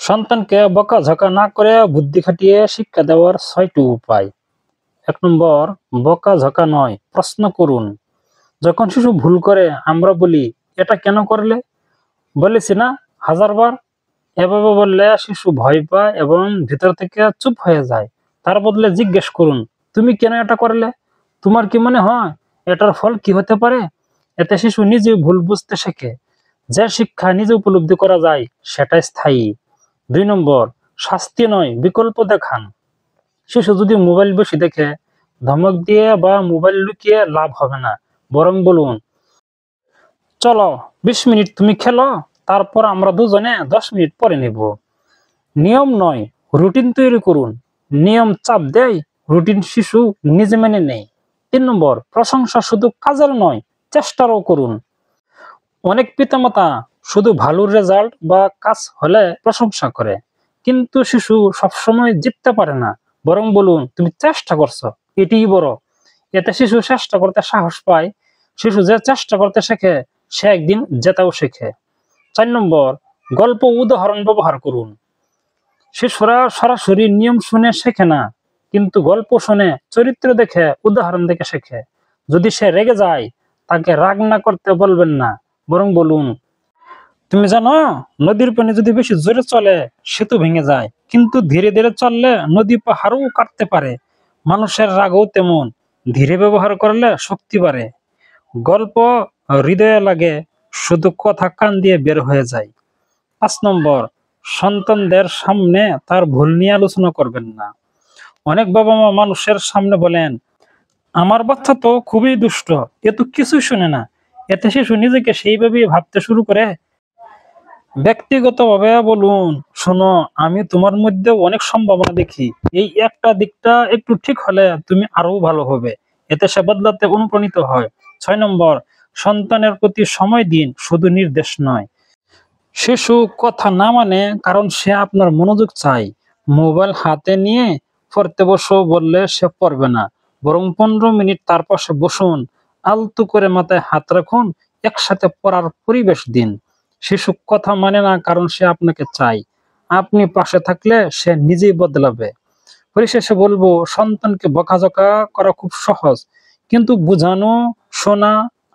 সন্তানকে বকাঝকা না করে বুদ্ধি খাটিয়ে শিক্ষা দেওয়ার ৬টি উপায়। ১ নম্বর, বকাঝকা নয়, প্রশ্ন করুন। যখন শিশু ভুল করে আমরা বলি, এটা কেন করলে? বলেছি না ১০০০ বার? এভাবে বললে শিশু ভয় পায় এবং ভিতর থেকে চুপ হয়ে যায়। তার বদলে জিজ্ঞেস করুন, তুমি কেন এটা করলে? তোমার কি মনে হয় এটার ফল কি হতে পারে? এতে শিশু নিজে ভুল বুঝতে শেখে। যে শিক্ষা নিজে উপলব্ধি করা যায় সেটা স্থায়ী। ২ নম্বর, শাস্তি নয়, বিকল্প দেখান। শিশু যদি মোবাইল বেশি দেখে, ধমক দিয়ে বা মোবাইল লুকিয়ে লাভ হবে না। বরং বলুন, চলো ২০ মিনিট তুমি খেলো, তারপর আমরা দুজনে ১০ মিনিট পরে নিব। নিয়ম নয়, রুটিন তৈরি করুন। নিয়ম চাপ দেয়, রুটিন শিশু নিজে মেনে নেয়। ৩ নম্বর, প্রশংসা শুধু কাজের নয়, চেষ্টারও করুন। অনেক পিতামাতা শুধু ভালো রেজাল্ট বা কাজ হলে প্রশংসা করে, কিন্তু শিশু সবসময় জিততে পারে না। বরং বলুন, তুমি চেষ্টা করছো, এটিই বড়। এতে শিশু চেষ্টা করতে সাহস পায়। শিশু যে চেষ্টা করতে শেখে সে একদিন জেতাও শেখে। ৪ নম্বর, গল্প উদাহরণ ব্যবহার করুন। শিশুরা সরাসরি নিয়ম শুনে শেখে না, কিন্তু গল্প শুনে, চরিত্র দেখে, উদাহরণ দেখে শেখে। যদি সে রেগে যায়, তাকে রাগ না করতে বলবেন না, বরং বলুন, তুমি জানো নদীর পানি যদি বেশি জোরে চলে সেতু ভেঙে যায়, কিন্তু ধীরে ধীরে চললে নদী পাহাড়ও কাটতে পারে। মানুষের রাগও তেমন, ধীরে ব্যবহার করলে শক্তি বাড়ে। গল্প হৃদয়ে লাগে, শুধু কথা কান দিয়ে বের হয়ে যায়। ৫ নম্বর, সন্তানদের সামনে তার ভুল নিয়ে আলোচনা করবেন না। অনেক বাবা মা মানুষের সামনে বলেন, আমার বাচ্চা তো খুবই দুষ্ট, এ তো কিছুই শুনে না। এতে শিশু নিজেকে সেইভাবেই ভাবতে শুরু করে। ব্যক্তিগতভাবে বলুন, শোনো, আমি তোমার মধ্যে অনেক সম্ভাবনা দেখি, এই একটা দিকটা একটু ঠিক হলে তুমি আরো ভালো হবে। এতে সে বদলাতে অনুপ্রাণিত হয়। ৬ নম্বর, সন্তানের প্রতি সময় দিন, শুধু নির্দেশ নয়। শিশু কথা না মানে কারণ সে আপনার মনোযোগ চায়। মোবাইল হাতে নিয়ে পড়তে বসো বললে সে পড়বে না, বরং ১৫ মিনিট তার পাশে বসুন, আলতো করে মাথায় হাত রাখুন, একসাথে পড়ার পরিবেশ দিন। শিশু কথা মানে না কারণ সে আপনাকে চায়। আপনি পাশে থাকলে সে নিজেই বদলাবে। পরিশেষে বলবো, সন্তানকে বকাঝকা করা খুব সহজ, কিন্তু বোঝানো, শোনা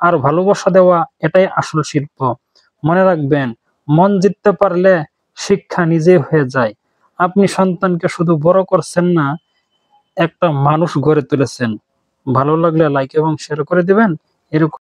আর ভালোবাসা দেওয়া এটাই আসল শিল্প। মনে রাখবেন, মন জিততে পারলে শিক্ষা নিজেই হয়ে যায়। আপনি সন্তানকে শুধু বড় করছেন না, একটা মানুষ গড়ে তুলেছেন। ভালো লাগলে লাইক এবং শেয়ার করে দিবেন। এরকম